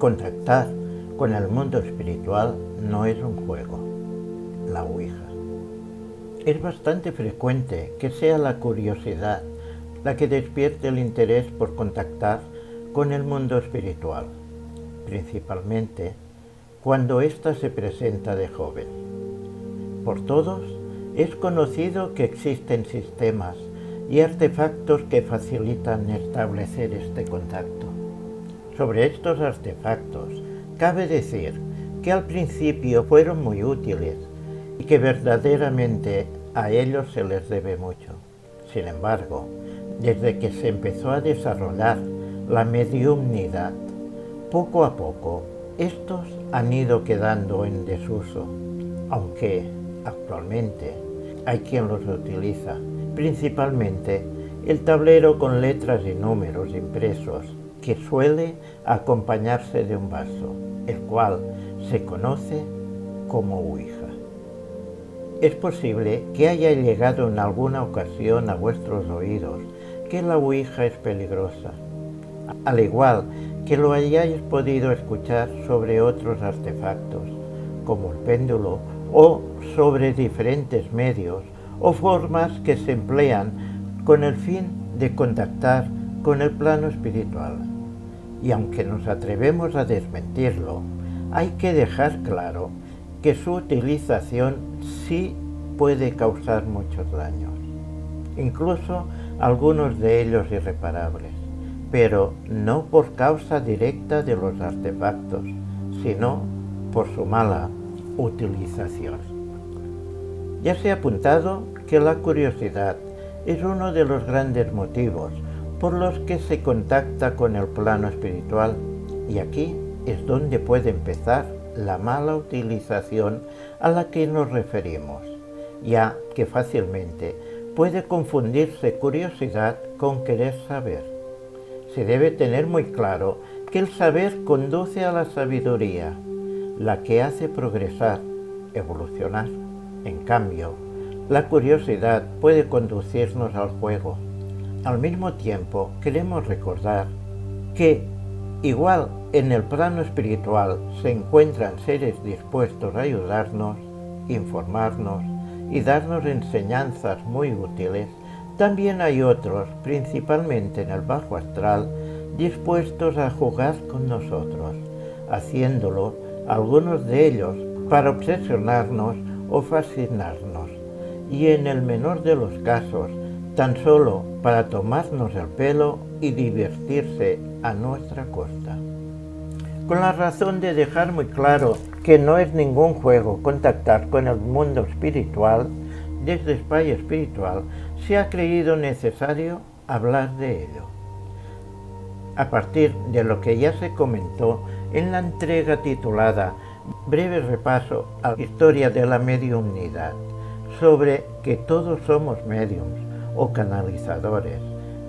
contactar con el mundo espiritual no es un juego, la Ouija. Es bastante frecuente que sea la curiosidad la que despierte el interés por contactar con el mundo espiritual, principalmente cuando ésta se presenta de joven. Por todos es conocido que existen sistemas y artefactos que facilitan establecer este contacto. Sobre estos artefactos, cabe decir que al principio fueron muy útiles y que verdaderamente a ellos se les debe mucho. Sin embargo, desde que se empezó a desarrollar la mediumnidad, poco a poco estos han ido quedando en desuso, aunque actualmente hay quien los utiliza, principalmente el tablero con letras y números impresos que suele acompañarse de un vaso, el cual se conoce como Ouija. Es posible que haya llegado en alguna ocasión a vuestros oídos que la Ouija es peligrosa, al igual que lo hayáis podido escuchar sobre otros artefactos, como el péndulo, o sobre diferentes medios o formas que se emplean con el fin de contactar con el plano espiritual. Y aunque nos atrevemos a desmentirlo, hay que dejar claro que su utilización sí puede causar muchos daños, incluso algunos de ellos irreparables, pero no por causa directa de los artefactos, sino por su mala utilización. Ya se ha apuntado que la curiosidad es uno de los grandes motivos por los que se contacta con el plano espiritual, y aquí es donde puede empezar la mala utilización a la que nos referimos, ya que fácilmente puede confundirse curiosidad con querer saber. Se debe tener muy claro que el saber conduce a la sabiduría, la que hace progresar, evolucionar. En cambio, la curiosidad puede conducirnos al juego. Al mismo tiempo, queremos recordar que, igual en el plano espiritual se encuentran seres dispuestos a ayudarnos, informarnos y darnos enseñanzas muy útiles, también hay otros, principalmente en el bajo astral, dispuestos a jugar con nosotros, haciéndolo algunos de ellos para obsesionarnos o fascinarnos, y en el menor de los casos, tan solo para tomarnos el pelo y divertirse a nuestra costa. Con la razón de dejar muy claro que no es ningún juego contactar con el mundo espiritual, desde Spy Espiritual se ha creído necesario hablar de ello. A partir de lo que ya se comentó en la entrega titulada Breve repaso a la historia de la mediumnidad, sobre que todos somos médiums o canalizadores,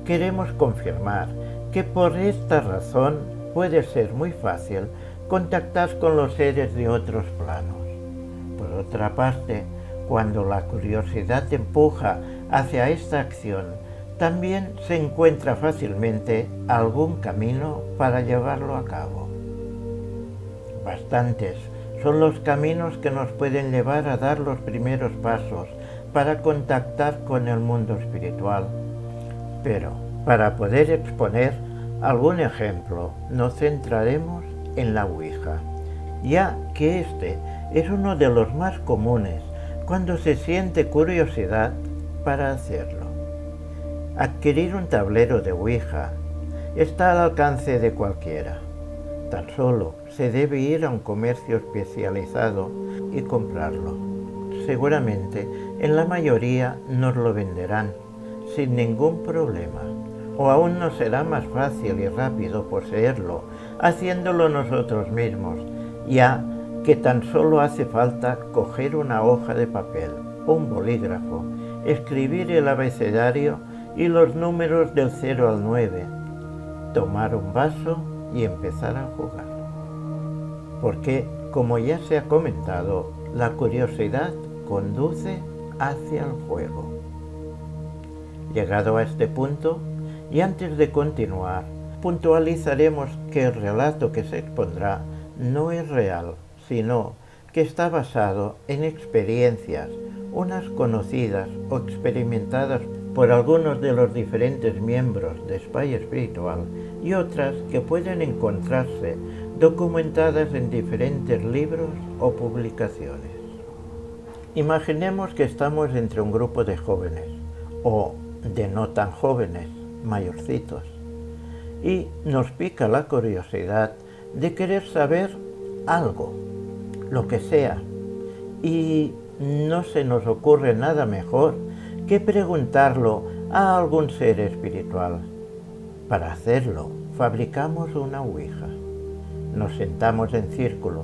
queremos confirmar que por esta razón puede ser muy fácil contactar con los seres de otros planos. Por otra parte, cuando la curiosidad te empuja hacia esta acción, también se encuentra fácilmente algún camino para llevarlo a cabo. Bastantes son los caminos que nos pueden llevar a dar los primeros pasos para contactar con el mundo espiritual. Pero, para poder exponer algún ejemplo, nos centraremos en la Ouija, ya que este es uno de los más comunes cuando se siente curiosidad para hacerlo. Adquirir un tablero de Ouija está al alcance de cualquiera. Tan solo se debe ir a un comercio especializado y comprarlo. Seguramente en la mayoría nos lo venderán sin ningún problema, o aún nos será más fácil y rápido poseerlo haciéndolo nosotros mismos, ya que tan solo hace falta coger una hoja de papel o un bolígrafo, escribir el abecedario y los números del 0 al 9, tomar un vaso y empezar a jugar. Porque, como ya se ha comentado, la curiosidad conduce hacia el juego. Llegado a este punto, y antes de continuar, puntualizaremos que el relato que se expondrá no es real, sino que está basado en experiencias, unas conocidas o experimentadas por algunos de los diferentes miembros de Espai Espiritual y otras que pueden encontrarse documentadas en diferentes libros o publicaciones. Imaginemos que estamos entre un grupo de jóvenes o de no tan jóvenes, mayorcitos, y nos pica la curiosidad de querer saber algo, lo que sea, y no se nos ocurre nada mejor que preguntarlo a algún ser espiritual. Para hacerlo, fabricamos una ouija. Nos sentamos en círculo,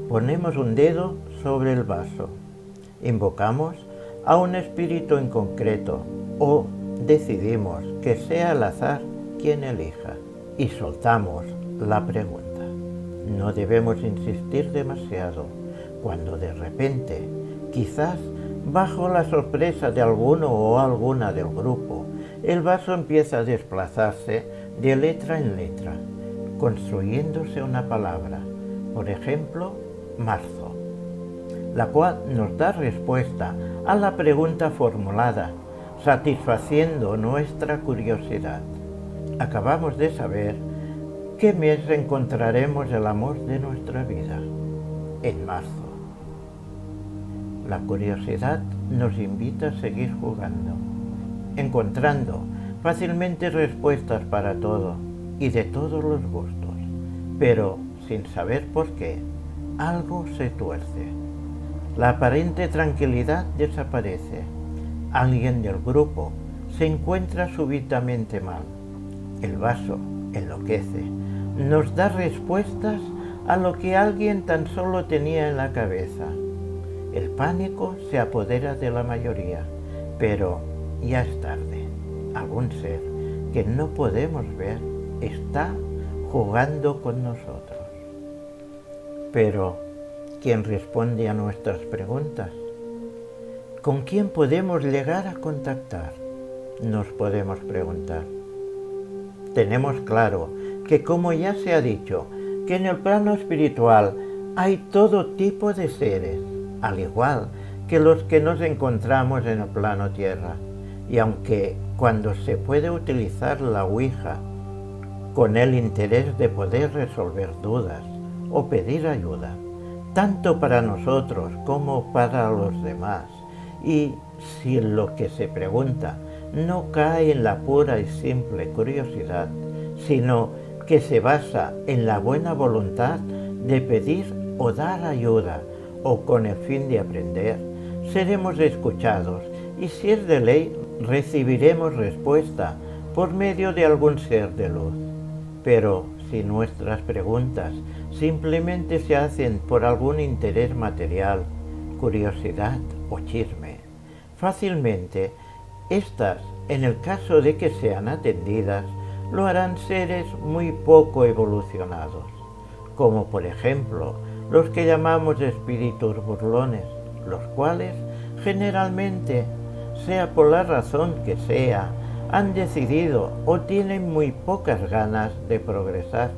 ponemos un dedo sobre el vaso, invocamos a un espíritu en concreto o decidimos que sea al azar quien elija y soltamos la pregunta. No debemos insistir demasiado cuando de repente, quizás bajo la sorpresa de alguno o alguna del grupo, el vaso empieza a desplazarse de letra en letra, construyéndose una palabra, por ejemplo, marzo, la cual nos da respuesta a la pregunta formulada, satisfaciendo nuestra curiosidad. Acabamos de saber qué mes encontraremos el amor de nuestra vida, en marzo. La curiosidad nos invita a seguir jugando, encontrando fácilmente respuestas para todo y de todos los gustos, pero sin saber por qué, algo se tuerce. La aparente tranquilidad desaparece. Alguien del grupo se encuentra súbitamente mal. El vaso enloquece. Nos da respuestas a lo que alguien tan solo tenía en la cabeza. El pánico se apodera de la mayoría, pero ya es tarde. Algún ser que no podemos ver está jugando con nosotros. Pero, ¿quién responde a nuestras preguntas? ¿Con quién podemos llegar a contactar? Nos podemos preguntar. Tenemos claro que, como ya se ha dicho, que en el plano espiritual hay todo tipo de seres, al igual que los que nos encontramos en el plano tierra. Y aunque cuando se puede utilizar la ouija con el interés de poder resolver dudas o pedir ayuda, tanto para nosotros como para los demás, y si lo que se pregunta no cae en la pura y simple curiosidad, sino que se basa en la buena voluntad de pedir o dar ayuda, o con el fin de aprender, seremos escuchados y, si es de ley, recibiremos respuesta por medio de algún ser de luz. Pero si nuestras preguntas simplemente se hacen por algún interés material, curiosidad o chisme, fácilmente estas, en el caso de que sean atendidas, lo harán seres muy poco evolucionados, como por ejemplo los que llamamos espíritus burlones, los cuales generalmente, sea por la razón que sea, han decidido o tienen muy pocas ganas de progresar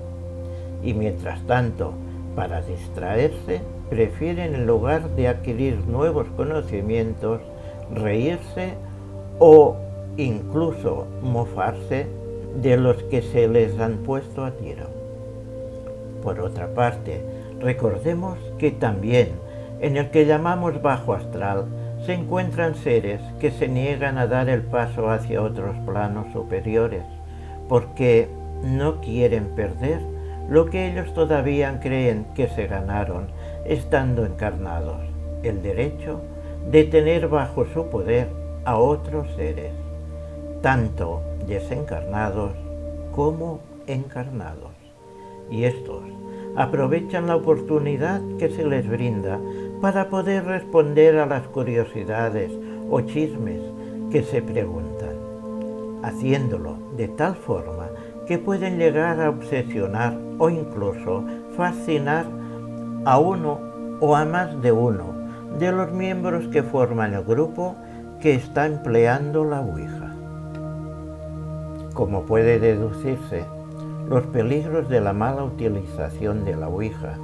y mientras tanto, para distraerse, prefieren en lugar de adquirir nuevos conocimientos, reírse o incluso mofarse de los que se les han puesto a tiro. Por otra parte, recordemos que también en el que llamamos bajo astral se encuentran seres que se niegan a dar el paso hacia otros planos superiores porque no quieren perder lo que ellos todavía creen que se ganaron estando encarnados, el derecho de tener bajo su poder a otros seres, tanto desencarnados como encarnados. Y estos aprovechan la oportunidad que se les brinda para poder responder a las curiosidades o chismes que se preguntan, haciéndolo de tal forma que pueden llegar a obsesionar o incluso fascinar a uno o a más de uno de los miembros que forman el grupo que está empleando la ouija. Como puede deducirse, Los peligros de la mala utilización de la Ouija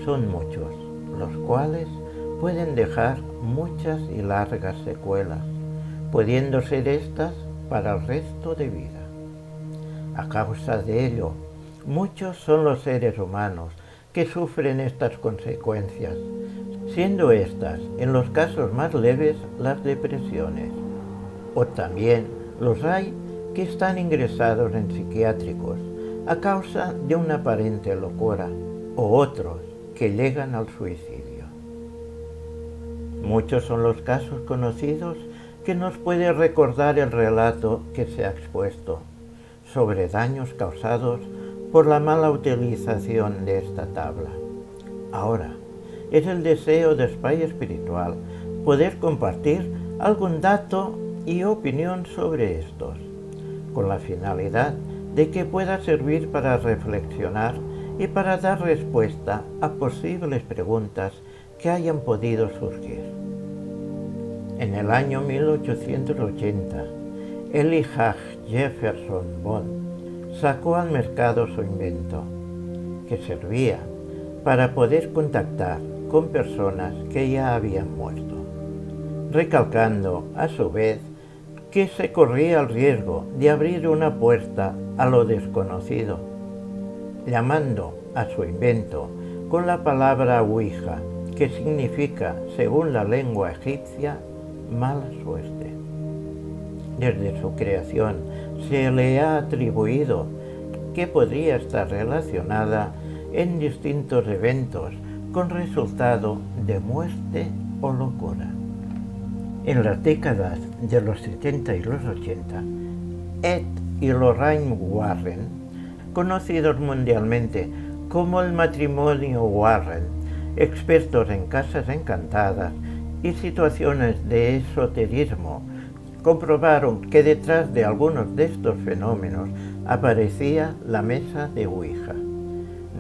son muchos, los cuales pueden dejar muchas y largas secuelas, pudiendo ser estas para el resto de vida. A causa de ello, muchos son los seres humanos que sufren estas consecuencias, siendo estas, en los casos más leves, las depresiones. O también los hay que están ingresados en psiquiátricos a causa de una aparente locura, o otros que llegan al suicidio. Muchos son los casos conocidos que nos puede recordar el relato que se ha expuesto sobre daños causados por la mala utilización de esta tabla. Ahora, es el deseo de Espai Espiritual poder compartir algún dato y opinión sobre estos, con la finalidad de que pueda servir para reflexionar y para dar respuesta a posibles preguntas que hayan podido surgir. En el año 1880, Elijah Jefferson Bond sacó al mercado su invento, que servía para poder contactar con personas que ya habían muerto, recalcando a su vez que se corría el riesgo de abrir una puerta a lo desconocido, llamando a su invento con la palabra Ouija, que significa, según la lengua egipcia, mala suerte. Desde su creación se le ha atribuido que podría estar relacionada en distintos eventos con resultado de muerte o locura. En las décadas de los 70 y los 80, Ed y Lorraine Warren, conocidos mundialmente como el matrimonio Warren, expertos en casas encantadas y situaciones de esoterismo, comprobaron que detrás de algunos de estos fenómenos aparecía la mesa de Ouija,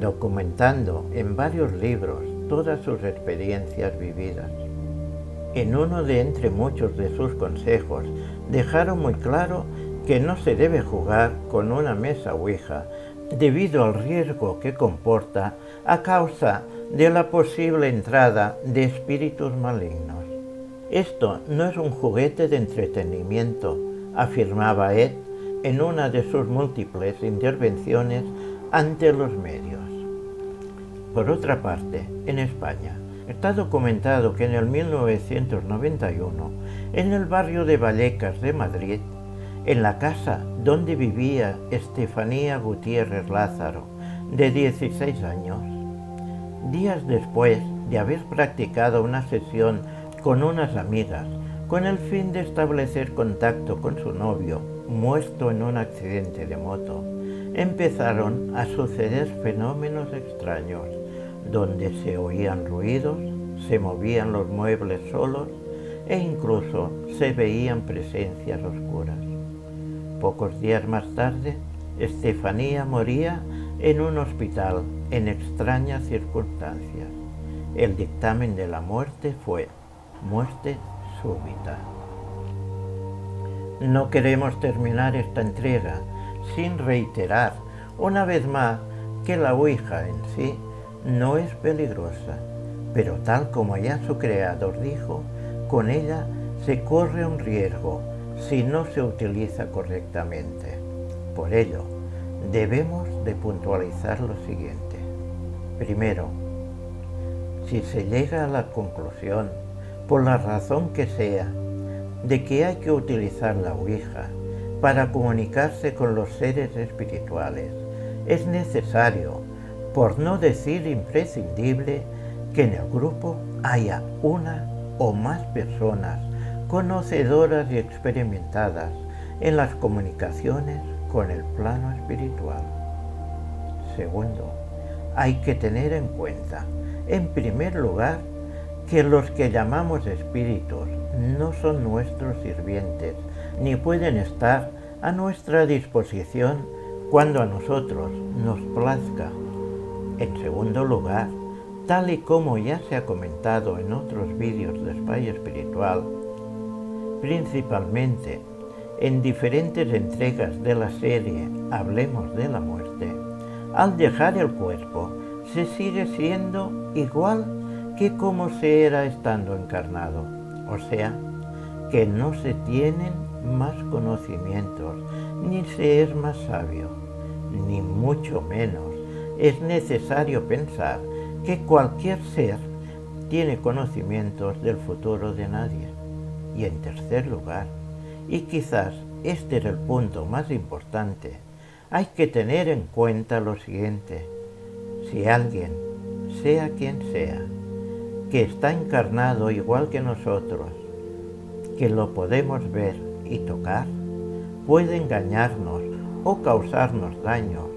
documentando en varios libros todas sus experiencias vividas. En uno de entre muchos de sus consejos dejaron muy claro que no se debe jugar con una mesa Ouija debido al riesgo que comporta a causa de la posible entrada de espíritus malignos. Esto no es un juguete de entretenimiento, afirmaba Ed en una de sus múltiples intervenciones ante los medios. Por otra parte, en España, está documentado que en el 1991, en el barrio de Vallecas de Madrid, en la casa donde vivía Estefanía Gutiérrez Lázaro, de 16 años, días después de haber practicado una sesión con unas amigas, con el fin de establecer contacto con su novio, muerto en un accidente de moto, empezaron a suceder fenómenos extraños, donde se oían ruidos, se movían los muebles solos e incluso se veían presencias oscuras. Pocos días más tarde, Estefanía moría en un hospital en extrañas circunstancias. El dictamen de la muerte fue muerte súbita. No queremos terminar esta entrega sin reiterar una vez más que la Ouija en sí no es peligrosa, pero tal como ya su creador dijo, con ella se corre un riesgo si no se utiliza correctamente. Por ello, debemos de puntualizar lo siguiente. Primero, si se llega a la conclusión, por la razón que sea, de que hay que utilizar la Ouija para comunicarse con los seres espirituales, es necesario, por no decir imprescindible, que en el grupo haya una o más personas conocedoras y experimentadas en las comunicaciones con el plano espiritual. Segundo, hay que tener en cuenta, en primer lugar, que los que llamamos espíritus no son nuestros sirvientes, ni pueden estar a nuestra disposición cuando a nosotros nos plazca. En segundo lugar, tal y como ya se ha comentado en otros vídeos de Espai Espiritual, principalmente en diferentes entregas de la serie Hablemos de la Muerte, al dejar el cuerpo, se sigue siendo igual que como se era estando encarnado. O sea, que no se tienen más conocimientos, ni se es más sabio, ni mucho menos es necesario pensar que cualquier ser tiene conocimientos del futuro de nadie. Y en tercer lugar, y quizás este es el punto más importante, hay que tener en cuenta lo siguiente: si alguien, sea quien sea, que está encarnado igual que nosotros, que lo podemos ver y tocar, puede engañarnos o causarnos daños,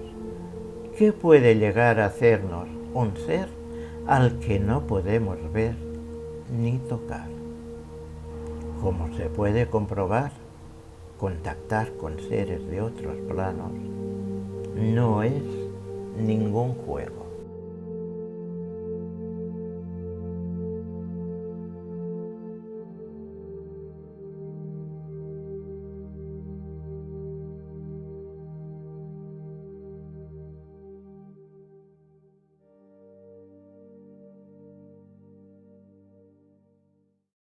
¿qué puede llegar a hacernos un ser al que no podemos ver ni tocar? Como se puede comprobar, contactar con seres de otros planos no es ningún juego.